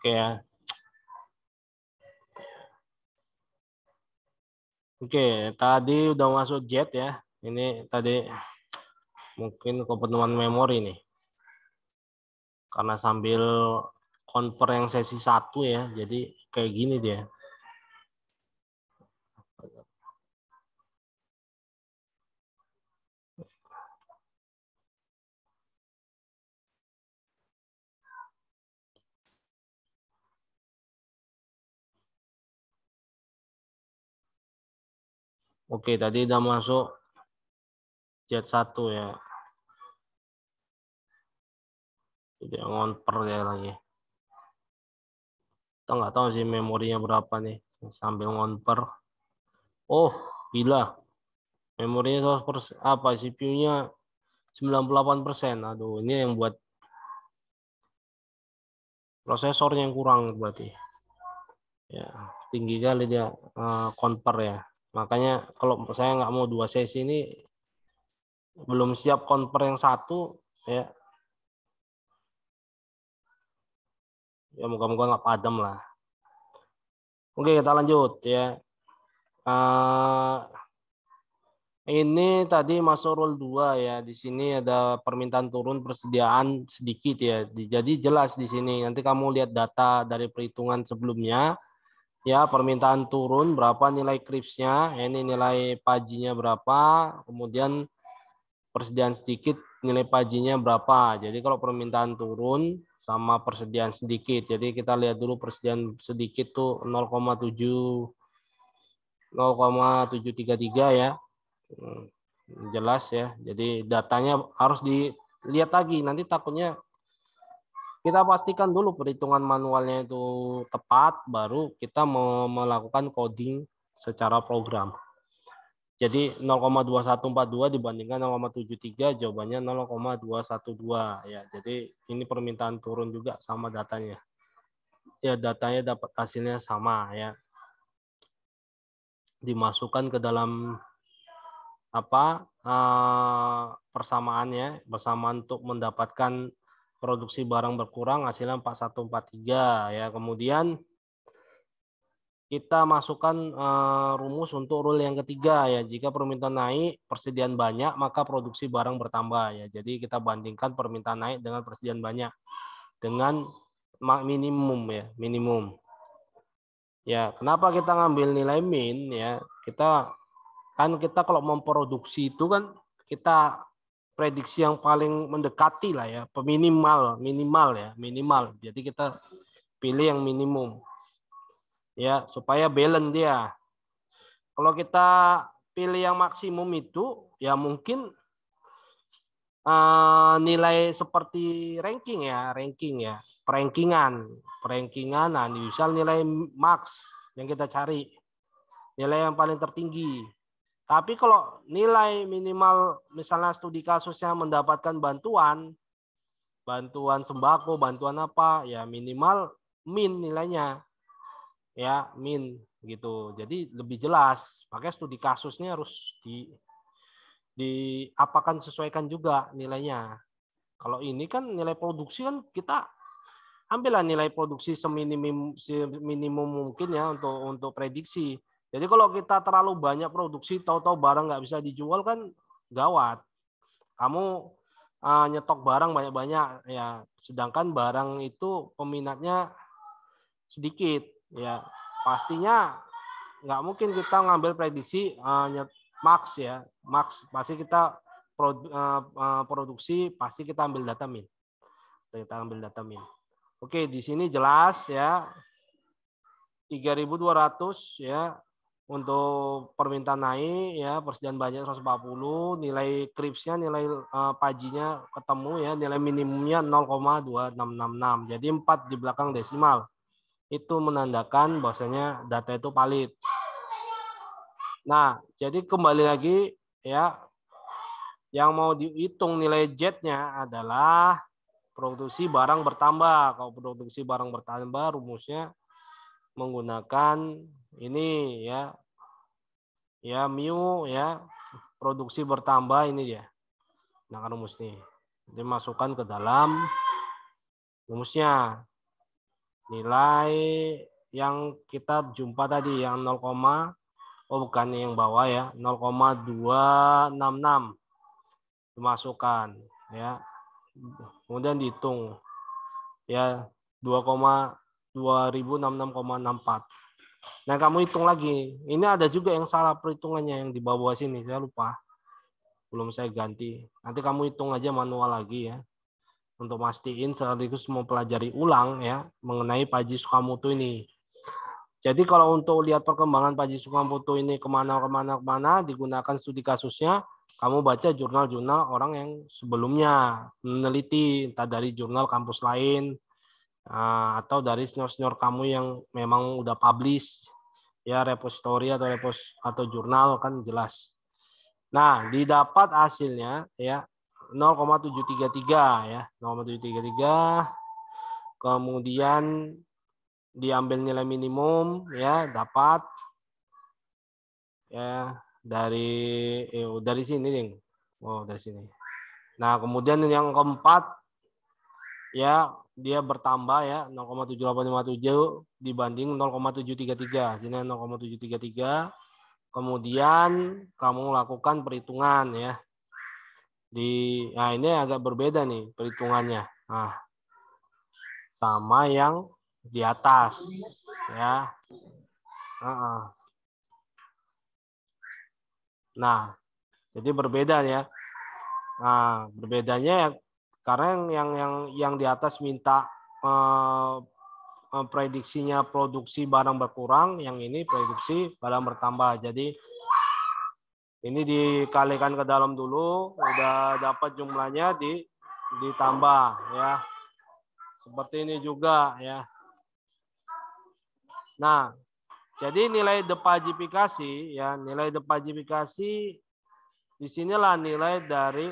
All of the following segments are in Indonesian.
Oke ya. Oke, tadi udah masuk jet ya. Ini tadi mungkin kepenuhan memori nih. Karena sambil konver yang sesi 1 ya. Jadi kayak gini dia. Oke, tadi udah masuk jet 1 ya. Jadi ngonper ya lagi. Kita nggak tahu sih memorinya berapa nih. Sambil ngonper. Oh, gila. Memorinya 100%, apa CPU-nya 98%. Aduh, ini yang buat prosesornya yang kurang berarti. Ya, tinggi kali dia konver ya. Makanya kalau saya nggak mau 2 sesi ini, belum siap konver yang 1 ya. Ya moga-moga nggak padam lah. Oke, kita lanjut ya. Ini tadi masuk rule 2 ya. Di sini ada permintaan turun persediaan sedikit ya. Jadi jelas di sini. Nanti kamu lihat data dari perhitungan sebelumnya. Ya, permintaan turun berapa nilai kripsnya. Ini nilai pajinya berapa. Kemudian persediaan sedikit nilai pajinya berapa. Jadi kalau permintaan turun sama persediaan sedikit. Jadi kita lihat dulu persediaan sedikit tuh 0,733 ya. Jelas ya. Jadi datanya harus dilihat lagi. Nanti takutnya kita pastikan dulu perhitungan manualnya itu tepat, baru kita mau melakukan coding secara program. Jadi 0,2142 dibandingkan 0,73, jawabannya 0,212 ya. Jadi ini permintaan turun juga sama datanya. Ya datanya dapat hasilnya sama ya. Dimasukkan ke dalam persamaannya, bersamaan untuk mendapatkan produksi barang berkurang hasilnya 4143 ya. Kemudian kita masukkan rumus untuk rule yang ketiga ya. Jika permintaan naik, persediaan banyak, maka produksi barang bertambah ya. Jadi kita bandingkan permintaan naik dengan persediaan banyak dengan minimum ya, minimum. Ya, kenapa kita ngambil nilai min ya? Kita kalau memproduksi itu kan kita prediksi yang paling mendekati lah ya, minimal ya, minimal. Jadi kita pilih yang minimum ya supaya balance dia. Kalau kita pilih yang maksimum itu ya mungkin nilai seperti ranking ya, perankingan. Nah misal nilai max yang kita cari, nilai yang paling tertinggi. Tapi kalau nilai minimal misalnya studi kasusnya mendapatkan bantuan sembako, bantuan apa, ya minimal min nilainya. Ya, min gitu. Jadi lebih jelas. Makanya studi kasusnya harus diapakan sesuaikan juga nilainya. Kalau ini kan nilai produksi kan kita ambillah nilai produksi seminimum mungkin ya untuk prediksi. Jadi kalau kita terlalu banyak produksi, tahu-tahu barang nggak bisa dijual kan gawat. Kamu nyetok barang banyak-banyak ya, sedangkan barang itu peminatnya sedikit ya. Pastinya nggak mungkin kita ngambil prediksi max ya, max. Pasti kita produksi, pasti kita ambil data min. Oke, di sini jelas ya. 3.200 ya untuk permintaan naik ya, persediaan banyak 140, nilai kripsnya, nilai pajinya ketemu ya, nilai minimumnya 0,2666. Jadi 4 di belakang desimal. Itu menandakan bahwasanya data itu valid. Nah, jadi kembali lagi ya, yang mau dihitung nilai Z-nya adalah produksi barang bertambah. Kalau produksi barang bertambah rumusnya menggunakan ini ya mu ya, produksi bertambah ini dia. Nah, rumus nih dimasukkan ke dalam rumusnya nilai yang kita jumpa tadi yang 0, oh bukan yang bawah ya, 0,266 dimasukkan ya. Kemudian dihitung ya 2,2664. Nah, kamu hitung lagi. Ini ada juga yang salah perhitungannya yang di bawah sini, saya lupa. Belum saya ganti. Nanti kamu hitung aja manual lagi ya. Untuk mastiin sekaligus mempelajari ulang ya mengenai Panji Sukamoto ini. Jadi kalau untuk lihat perkembangan Panji Sukamoto ini kemana, digunakan studi kasusnya, kamu baca jurnal-jurnal orang yang sebelumnya meneliti, entah dari jurnal kampus lain, atau dari senior-senior kamu yang memang udah publish, ya repository atau jurnal kan jelas. Nah, didapat hasilnya ya 0,733 ya, 0,733. Kemudian diambil nilai minimum ya, dapat ya dari sini nih. Oh, dari sini. Nah, kemudian yang keempat ya dia bertambah ya 0,7857 dibanding 0,733. Sini 0,733. Kemudian kamu lakukan perhitungan ya. Nah ini agak berbeda nih perhitungannya. Nah, sama yang di atas ya. Nah, jadi berbeda ya. Nah, berbedanya ya karena yang di atas minta prediksinya produksi barang berkurang, yang ini produksi barang bertambah. Jadi ini dikalikan ke dalam dulu, udah dapat jumlahnya ditambah ya. Seperti ini juga ya. Nah, jadi nilai depajifikasi ya, nilai depajifikasi disinilah nilai dari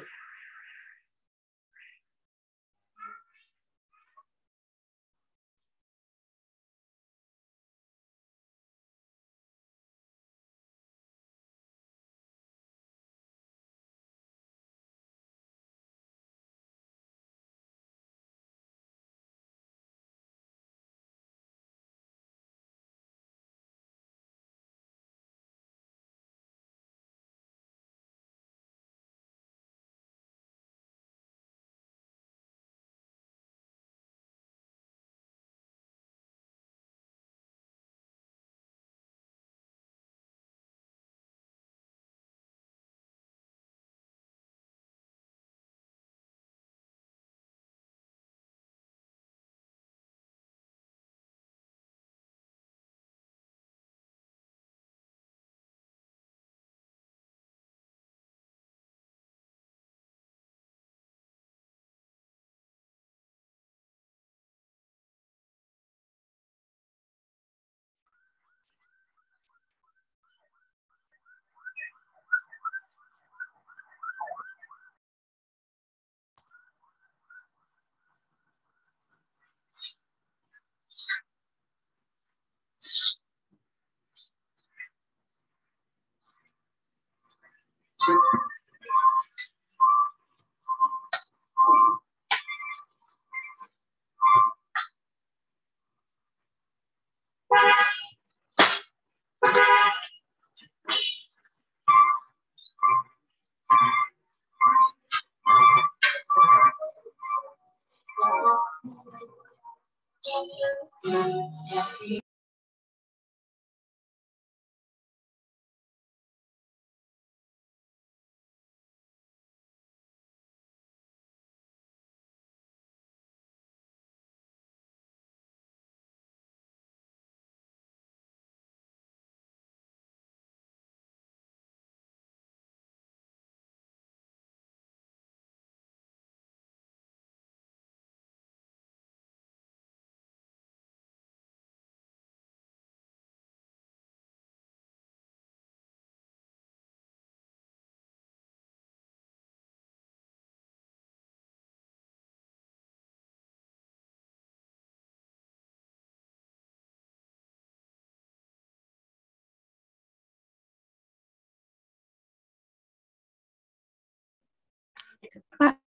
Pak,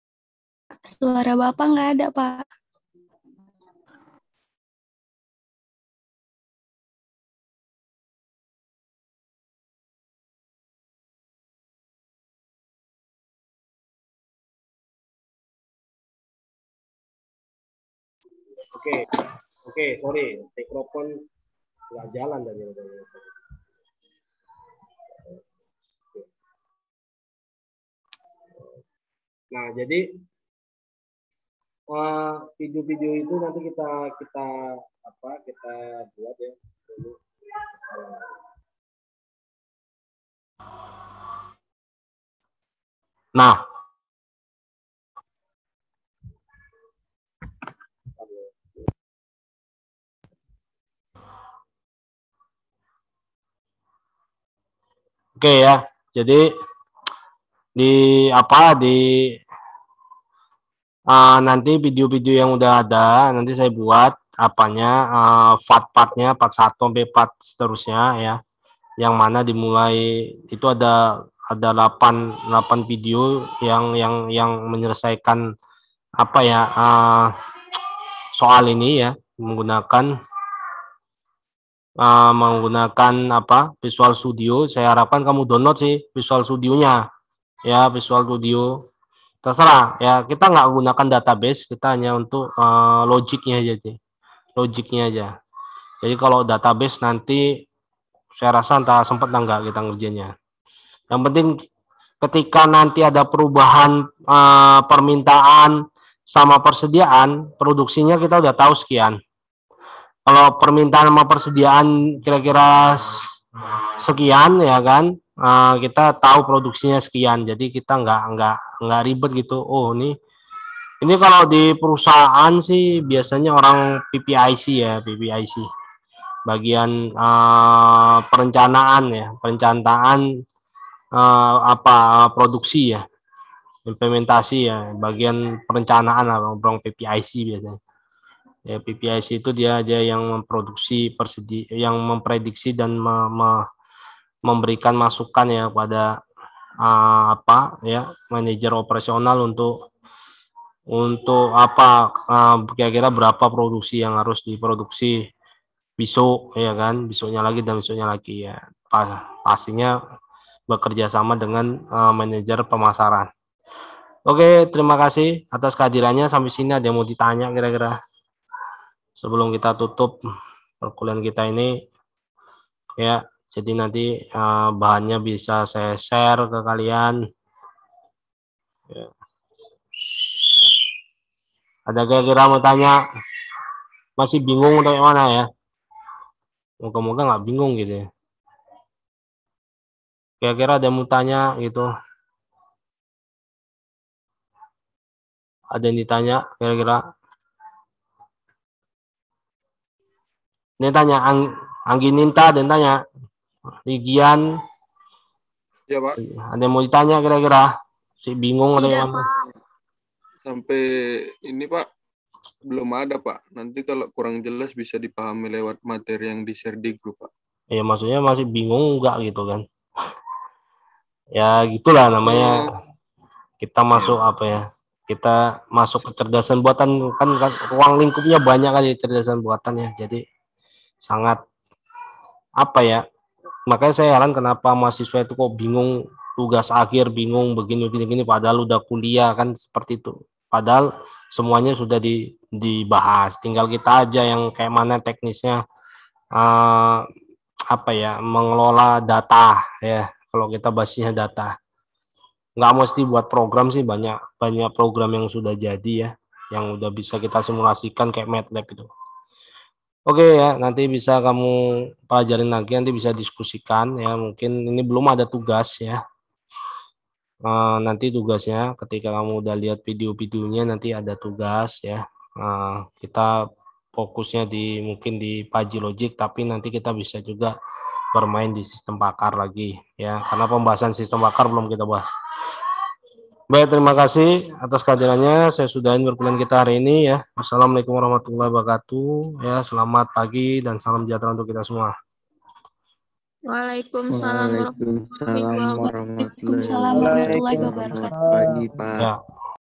suara Bapak nggak ada, Pak. Oke, oke, sorry, mikrofon nggak jalan tadi. Nah, jadi video-video itu nanti kita buat ya. Nah, oke ya. Jadi nanti video-video yang udah ada nanti saya buat part-partnya, part 1 sampai part seterusnya ya. Yang mana dimulai itu ada 8 video yang menyelesaikan soal ini ya, menggunakan Visual Studio. Saya harapkan kamu download sih Visual Studionya ya, Visual Studio terserah ya, kita nggak gunakan database, kita hanya untuk logiknya aja. Jadi kalau database nanti saya rasa entah sempat enggak kita ngerjainnya. Yang penting ketika nanti ada perubahan permintaan sama persediaan, produksinya kita udah tahu sekian. Kalau permintaan sama persediaan kira-kira sekian ya kan, kita tahu produksinya sekian. Jadi kita nggak ribet gitu. Oh ini kalau di perusahaan sih biasanya orang PPIC ya, PPIC. Bagian perencanaan ya, produksi ya, implementasi ya, bagian perencanaan orang PPIC biasanya. Ya, PPIC itu dia yang memproduksi, yang memprediksi dan memberikan masukan ya pada manajer operasional untuk kira-kira berapa produksi yang harus diproduksi besok ya kan, besoknya lagi dan besoknya lagi ya. Pastinya bekerja sama dengan manajer pemasaran. Oke, terima kasih atas kehadirannya. Sampai sini ada yang mau ditanya kira-kira sebelum kita tutup perkuliahan kita ini ya. Jadi nanti bahannya bisa saya share ke kalian ya. Ada kira-kira mau tanya, masih bingung atau yang mana ya? Moga-moga nggak bingung gitu ya. Kira-kira ada yang mau tanya gitu? Ada yang ditanya kira-kira? Dia tanya, Anggininta dan tanya, Ligian. Ya Pak. Ada yang mau ditanya kira-kira? Si bingung ada yang mana? Sampai ini Pak belum ada Pak. Nanti kalau kurang jelas bisa dipahami lewat materi yang di-share di grup Pak. Ya maksudnya masih bingung enggak gitu kan? Ya gitulah namanya. Kita masuk kita masuk kecerdasan buatan kan ruang lingkupnya banyak kan ya, kecerdasan buatannya. Jadi sangat makanya saya heran kenapa mahasiswa itu kok bingung tugas akhir, bingung begini padahal udah kuliah kan seperti itu. Padahal semuanya sudah dibahas, tinggal kita aja yang kayak mana teknisnya mengelola data ya. Kalau kita basisnya data, nggak mesti buat program sih, banyak program yang sudah jadi ya, yang udah bisa kita simulasikan kayak MATLAB itu. Oke ya, nanti bisa kamu pelajarin lagi, nanti bisa diskusikan ya. Mungkin ini belum ada tugas ya. Nanti tugasnya ketika kamu udah lihat video-videonya nanti ada tugas ya. Kita fokusnya mungkin di Paji Logic, tapi nanti kita bisa juga bermain di sistem pakar lagi ya, karena pembahasan sistem pakar belum kita bahas. Baik, terima kasih atas kehadirannya. Saya sudahin perkuliahan kita hari ini ya. Wassalamualaikum warahmatullahi wabarakatuh. Ya, selamat pagi dan salam sejahtera untuk kita semua. Waalaikumsalam warahmatullahi wabarakatuh. Waalaikumsalam warahmatullahi wabarakatuh. Pagi Pak. Ya.